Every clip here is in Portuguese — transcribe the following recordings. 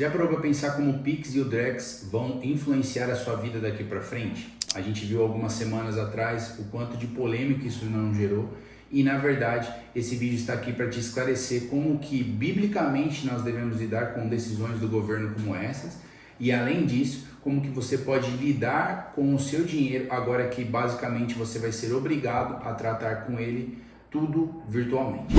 Você já parou para pensar como o Pix e o Drex vão influenciar a sua vida daqui para frente? A gente viu algumas semanas atrás o quanto de polêmica isso não gerou e, na verdade, esse vídeo está aqui para te esclarecer como que, biblicamente, nós devemos lidar com decisões do governo como essas e, além disso, como que você pode lidar com o seu dinheiro agora que, basicamente, você vai ser obrigado a tratar com ele tudo virtualmente.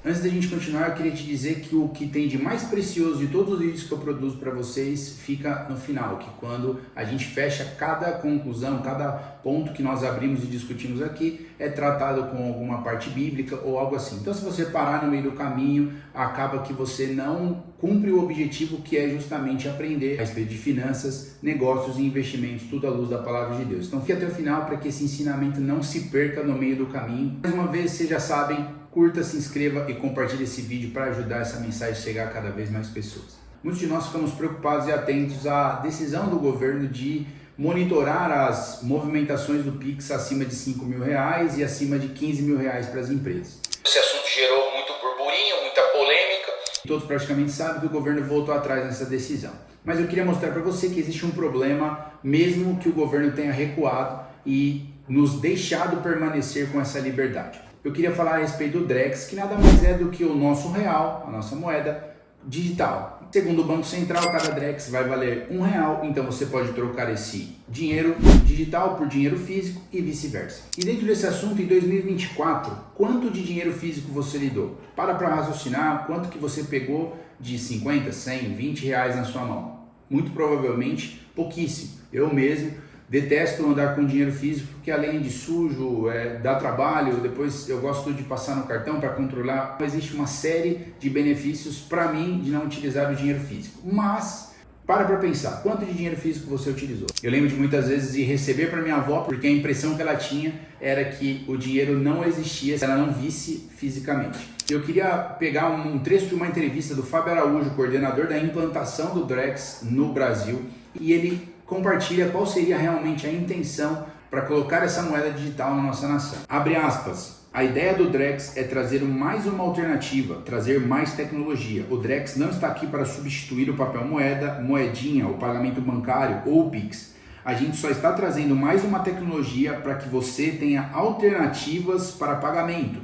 Antes da gente continuar, eu queria te dizer que o que tem de mais precioso de todos os vídeos que eu produzo para vocês fica no final, que quando a gente fecha cada conclusão, cada ponto que nós abrimos e discutimos aqui, é tratado com alguma parte bíblica ou algo assim. Então, se você parar no meio do caminho, acaba que você não cumpre o objetivo que é justamente aprender a respeito de finanças, negócios e investimentos, tudo à luz da palavra de Deus. Então, fique até o final para que esse ensinamento não se perca no meio do caminho. Mais uma vez, vocês já sabem, curta, se inscreva e compartilhe esse vídeo para ajudar essa mensagem a chegar a cada vez mais pessoas. Muitos de nós ficamos preocupados e atentos à decisão do governo de monitorar as movimentações do Pix acima de R$5.000 e acima de R$15.000 para as empresas. Esse assunto gerou muito burburinho, muita polêmica. Todos praticamente sabem que o governo voltou atrás nessa decisão. Mas eu queria mostrar para você que existe um problema, mesmo que o governo tenha recuado e nos deixado permanecer com essa liberdade. Eu queria falar a respeito do Drex, que nada mais é do que o nosso real, a nossa moeda digital. Segundo o Banco Central, cada Drex vai valer R$1, então você pode trocar esse dinheiro digital por dinheiro físico e vice-versa. E dentro desse assunto, em 2024, quanto de dinheiro físico você lidou? Para raciocinar quanto que você pegou de 50, 100, 20 reais na sua mão. Muito provavelmente pouquíssimo. Eu mesmo detesto andar com dinheiro físico porque, além de sujo, dá trabalho, depois eu gosto de passar no cartão para controlar. Existe uma série de benefícios para mim de não utilizar o dinheiro físico. Mas, para pensar, quanto de dinheiro físico você utilizou? Eu lembro de muitas vezes de receber para minha avó, porque a impressão que ela tinha era que o dinheiro não existia se ela não visse fisicamente. Eu queria pegar um trecho de uma entrevista do Fábio Araújo, coordenador da implantação do Drex no Brasil, e ele compartilha qual seria realmente a intenção para colocar essa moeda digital na nossa nação. Abre aspas. A ideia do Drex é trazer mais uma alternativa, trazer mais tecnologia. O Drex não está aqui para substituir o papel moeda, moedinha, o pagamento bancário ou o Pix. A gente só está trazendo mais uma tecnologia para que você tenha alternativas para pagamento.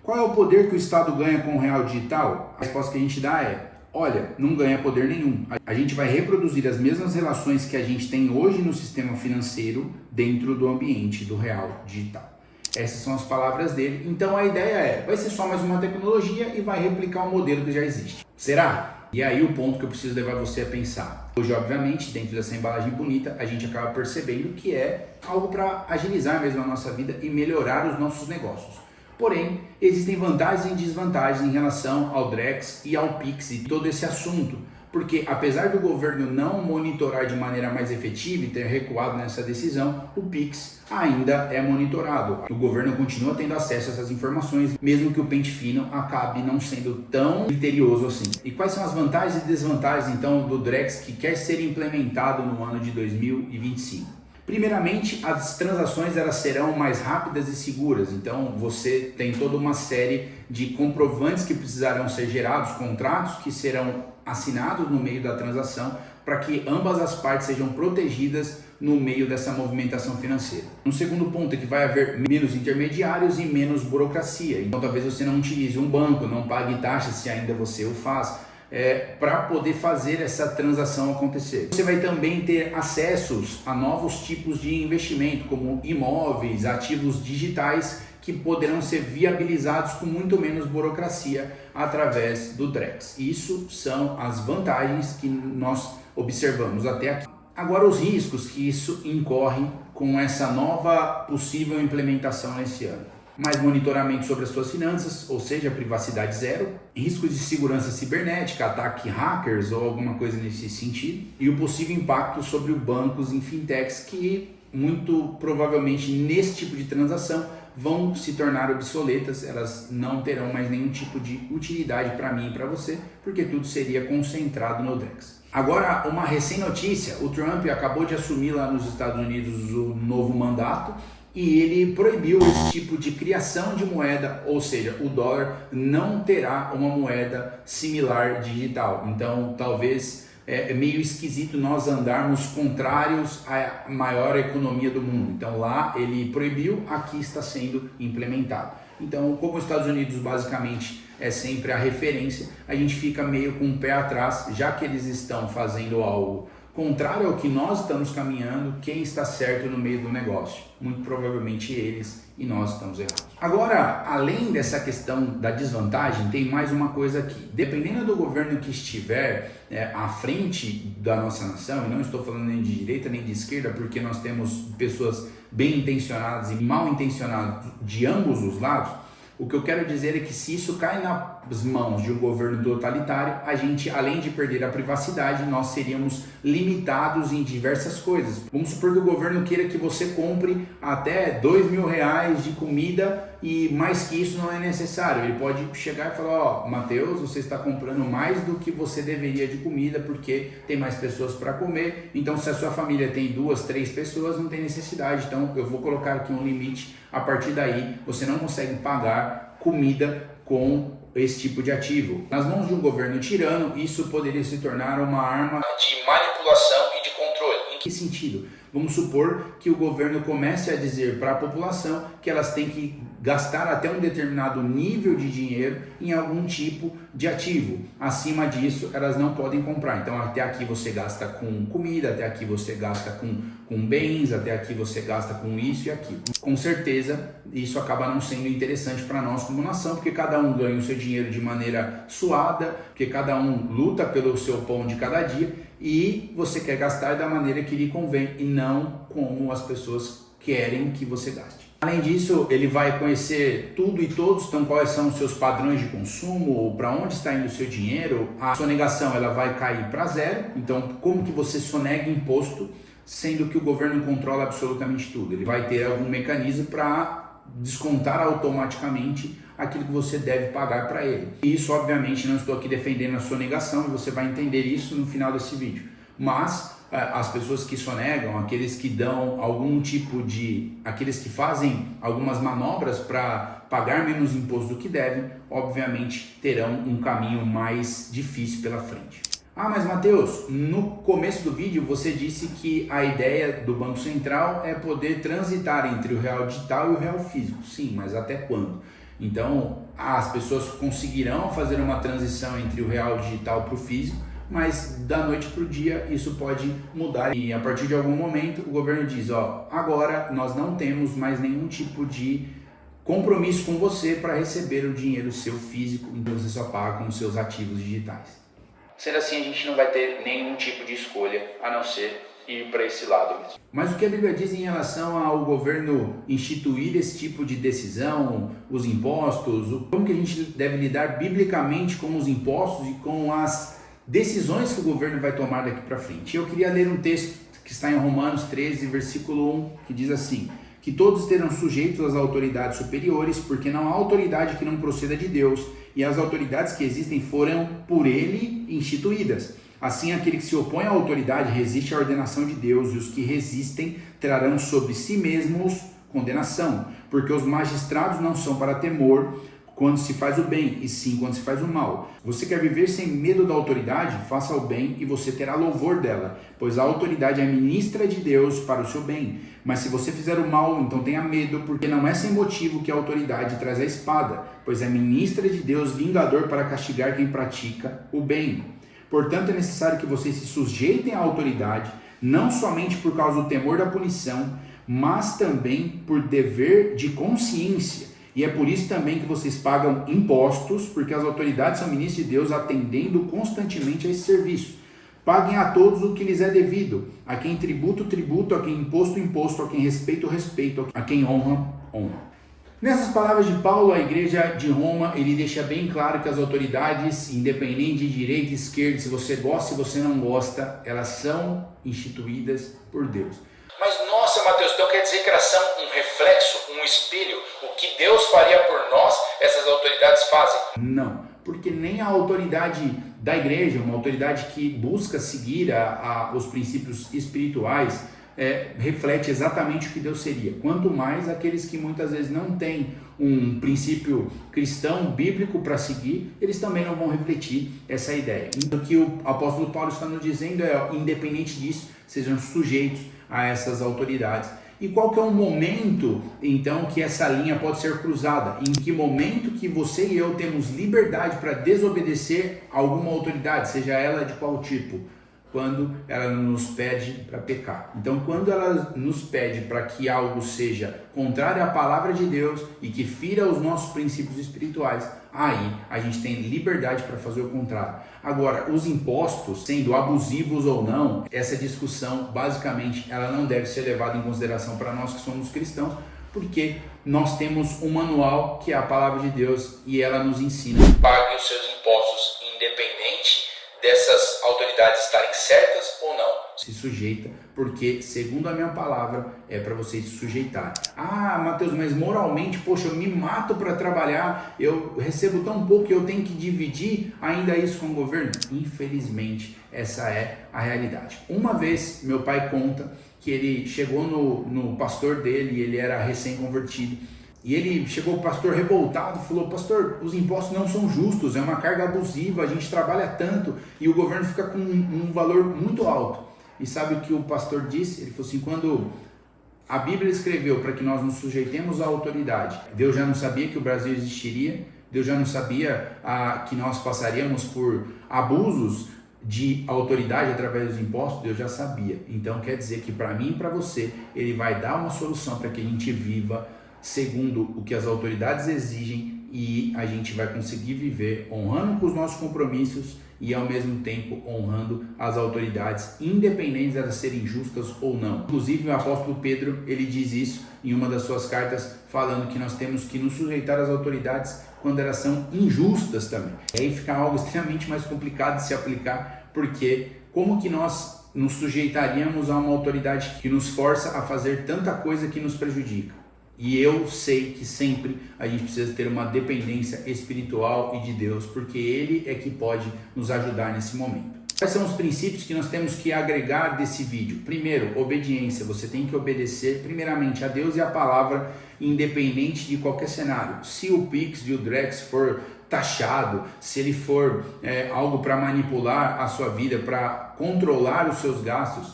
Qual é o poder que o Estado ganha com o real digital? A resposta que a gente dá é: olha, não ganha poder nenhum. A gente vai reproduzir as mesmas relações que a gente tem hoje no sistema financeiro dentro do ambiente do real digital. Essas são as palavras dele. Então a ideia vai ser só mais uma tecnologia e vai replicar um modelo que já existe. Será? E aí o ponto que eu preciso levar você a pensar. Hoje, obviamente, dentro dessa embalagem bonita, a gente acaba percebendo que é algo para agilizar mesmo a nossa vida e melhorar os nossos negócios. Porém, existem vantagens e desvantagens em relação ao Drex e ao Pix e todo esse assunto, porque apesar do governo não monitorar de maneira mais efetiva e ter recuado nessa decisão, o Pix ainda é monitorado. O governo continua tendo acesso a essas informações, mesmo que o pente fino acabe não sendo tão criterioso assim. E quais são as vantagens e desvantagens então do Drex que quer ser implementado no ano de 2025? Primeiramente, as transações elas serão mais rápidas e seguras, então você tem toda uma série de comprovantes que precisarão ser gerados, contratos que serão assinados no meio da transação para que ambas as partes sejam protegidas no meio dessa movimentação financeira. Um segundo ponto é que vai haver menos intermediários e menos burocracia, então talvez você não utilize um banco, não pague taxas se ainda você o faz, para poder fazer essa transação acontecer. Você vai também ter acessos a novos tipos de investimento, como imóveis, ativos digitais, que poderão ser viabilizados com muito menos burocracia através do Drex. Isso são as vantagens que nós observamos até aqui. Agora, os riscos que isso incorre com essa nova possível implementação nesse ano. Mais monitoramento sobre as suas finanças, ou seja, privacidade zero, riscos de segurança cibernética, ataque hackers ou alguma coisa nesse sentido, e o possível impacto sobre os bancos em fintechs que muito provavelmente nesse tipo de transação vão se tornar obsoletas, elas não terão mais nenhum tipo de utilidade para mim e para você, porque tudo seria concentrado no Drex. Agora, uma recém-notícia, o Trump acabou de assumir lá nos Estados Unidos o novo mandato, e ele proibiu esse tipo de criação de moeda, ou seja, o dólar não terá uma moeda similar digital. Então, talvez é meio esquisito nós andarmos contrários à maior economia do mundo. Então, lá ele proibiu, aqui está sendo implementado. Então, como os Estados Unidos basicamente é sempre a referência, a gente fica meio com o pé atrás, já que eles estão fazendo algo contrário ao que nós estamos caminhando. Quem está certo no meio do negócio? Muito provavelmente eles, e nós estamos errados. Agora, além dessa questão da desvantagem, tem mais uma coisa aqui. Dependendo do governo que estiver à frente da nossa nação, e não estou falando nem de direita nem de esquerda, porque nós temos pessoas bem intencionadas e mal intencionadas de ambos os lados, o que eu quero dizer é que se isso cai nas mãos de um governo totalitário, a gente, além de perder a privacidade, nós seríamos limitados em diversas coisas. Vamos supor que o governo queira que você compre até R$2.000 de comida e mais que isso não é necessário. Ele pode chegar e falar, ó, Mateus, você está comprando mais do que você deveria de comida porque tem mais pessoas para comer. Então, se a sua família tem 2, 3 pessoas, não tem necessidade. Então, eu vou colocar aqui um limite. A partir daí, você não consegue pagar comida com esse tipo de ativo. Nas mãos de um governo tirano, isso poderia se tornar uma arma de manipulação e de controle. Em que sentido? Vamos supor que o governo comece a dizer para a população que elas têm que gastar até um determinado nível de dinheiro em algum tipo de ativo. Acima disso, elas não podem comprar. Então, até aqui você gasta com comida, até aqui você gasta com bens, até aqui você gasta com isso e aquilo. Com certeza, isso acaba não sendo interessante para nós como nação, porque cada um ganha o seu dinheiro de maneira suada, porque cada um luta pelo seu pão de cada dia, e você quer gastar da maneira que lhe convém e não como as pessoas querem que você gaste. Além disso, ele vai conhecer tudo e todos, então quais são os seus padrões de consumo, para onde está indo o seu dinheiro. A sonegação ela vai cair para zero, então como que você sonega imposto, sendo que o governo controla absolutamente tudo? Ele vai ter algum mecanismo para descontar automaticamente aquilo que você deve pagar para ele. E isso, obviamente, não estou aqui defendendo a sonegação, você vai entender isso no final desse vídeo. Mas as pessoas que sonegam, aqueles que dão algum tipo de... aqueles que fazem algumas manobras para pagar menos imposto do que devem, obviamente terão um caminho mais difícil pela frente. Ah, mas Mateus, no começo do vídeo você disse que a ideia do Banco Central é poder transitar entre o real digital e o real físico. Sim, mas até quando? Então, as pessoas conseguirão fazer uma transição entre o real digital para o físico, mas da noite para o dia isso pode mudar e a partir de algum momento o governo diz, ó, agora nós não temos mais nenhum tipo de compromisso com você para receber o dinheiro seu físico, então você só paga com os seus ativos digitais. Sendo assim, a gente não vai ter nenhum tipo de escolha, a não ser ir para esse lado mesmo. Mas o que a Bíblia diz em relação ao governo instituir esse tipo de decisão, os impostos, como que a gente deve lidar biblicamente com os impostos e com as decisões que o governo vai tomar daqui para frente? Eu queria ler um texto que está em Romanos 13, versículo 1, que diz assim, que todos estarão sujeitos às autoridades superiores, porque não há autoridade que não proceda de Deus, e as autoridades que existem foram por ele instituídas. Assim, aquele que se opõe à autoridade resiste à ordenação de Deus, e os que resistem trarão sobre si mesmos condenação, porque os magistrados não são para temor quando se faz o bem, e sim quando se faz o mal. Você quer viver sem medo da autoridade? Faça o bem e você terá louvor dela, pois a autoridade é ministra de Deus para o seu bem. Mas se você fizer o mal, então tenha medo, porque não é sem motivo que a autoridade traz a espada, pois é ministra de Deus, vingador para castigar quem pratica o bem. Portanto, é necessário que vocês se sujeitem à autoridade, não somente por causa do temor da punição, mas também por dever de consciência. E é por isso também que vocês pagam impostos, porque as autoridades são ministros de Deus atendendo constantemente a esse serviço. Paguem a todos o que lhes é devido, a quem tributo, tributo, a quem imposto, imposto, a quem respeito, respeito, a quem honra, honra. Nessas palavras de Paulo, a igreja de Roma, ele deixa bem claro que as autoridades, independente de direita e esquerda, se você gosta, se você não gosta, elas são instituídas por Deus. Mas nossa, Mateus, então quer dizer que elas são um reflexo, um espelho? O que Deus faria por nós, essas autoridades fazem? Não, porque nem a autoridade da igreja, uma autoridade que busca seguir os princípios espirituais, reflete exatamente o que Deus seria. Quanto mais aqueles que muitas vezes não têm um princípio cristão, bíblico para seguir, eles também não vão refletir essa ideia. Então, o que o apóstolo Paulo está nos dizendo é, independente disso, sejam sujeitos a essas autoridades. E qual que é o momento, então, que essa linha pode ser cruzada? Em que momento que você e eu temos liberdade para desobedecer a alguma autoridade, seja ela de qual tipo? Quando ela nos pede para pecar. Então, quando ela nos pede para que algo seja contrário à palavra de Deus e que fira os nossos princípios espirituais, aí a gente tem liberdade para fazer o contrário. Agora, os impostos, sendo abusivos ou não, essa discussão, basicamente, ela não deve ser levada em consideração para nós que somos cristãos, porque nós temos um manual que é a palavra de Deus e ela nos ensina. Pague os seus impostos, independente dessas autoridades estarem certas ou não. Se sujeita, porque segundo a minha palavra é para você se sujeitar. Ah, Mateus, mas moralmente, poxa, eu me mato para trabalhar, eu recebo tão pouco que eu tenho que dividir ainda isso com o governo? Infelizmente, essa é a realidade. Uma vez, meu pai conta que ele chegou no pastor dele, ele era recém-convertido, e ele chegou, o pastor revoltado, falou: pastor, os impostos não são justos, é uma carga abusiva, a gente trabalha tanto e o governo fica com um valor muito alto. E sabe o que o pastor disse? Ele falou assim: quando a Bíblia escreveu para que nós nos sujeitemos à autoridade, Deus já não sabia que o Brasil existiria, Deus já não sabia que nós passaríamos por abusos de autoridade através dos impostos? Deus já sabia. Então quer dizer que para mim e para você, Ele vai dar uma solução para que a gente viva segundo o que as autoridades exigem e a gente vai conseguir viver honrando com os nossos compromissos e ao mesmo tempo honrando as autoridades, independentes de elas serem justas ou não. Inclusive o apóstolo Pedro, ele diz isso em uma das suas cartas, falando que nós temos que nos sujeitar às autoridades quando elas são injustas também. E aí fica algo extremamente mais complicado de se aplicar, porque como que nós nos sujeitaríamos a uma autoridade que nos força a fazer tanta coisa que nos prejudica? E eu sei que sempre a gente precisa ter uma dependência espiritual e de Deus, porque Ele é que pode nos ajudar nesse momento. Quais são os princípios que nós temos que agregar desse vídeo? Primeiro, obediência. Você tem que obedecer primeiramente a Deus e a palavra, independente de qualquer cenário. Se o Pix e o Drex for taxado, se ele for algo para manipular a sua vida, para controlar os seus gastos,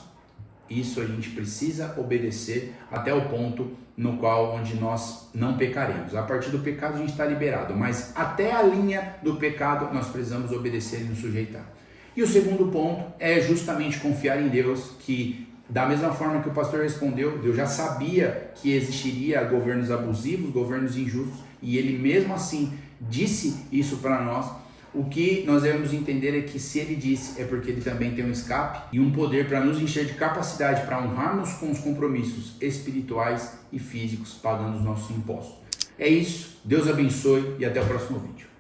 isso a gente precisa obedecer até o ponto no qual onde nós não pecaremos. A partir do pecado a gente está liberado, mas até a linha do pecado nós precisamos obedecer e nos sujeitar. E o segundo ponto é justamente confiar em Deus, que da mesma forma que o pastor respondeu, Deus já sabia que existiria governos abusivos, governos injustos, e Ele mesmo assim disse isso para nós. O que nós devemos entender é que se Ele disse, é porque Ele também tem um escape e um poder para nos encher de capacidade para honrarmos com os compromissos espirituais e físicos, pagando os nossos impostos. É isso, Deus abençoe e até o próximo vídeo.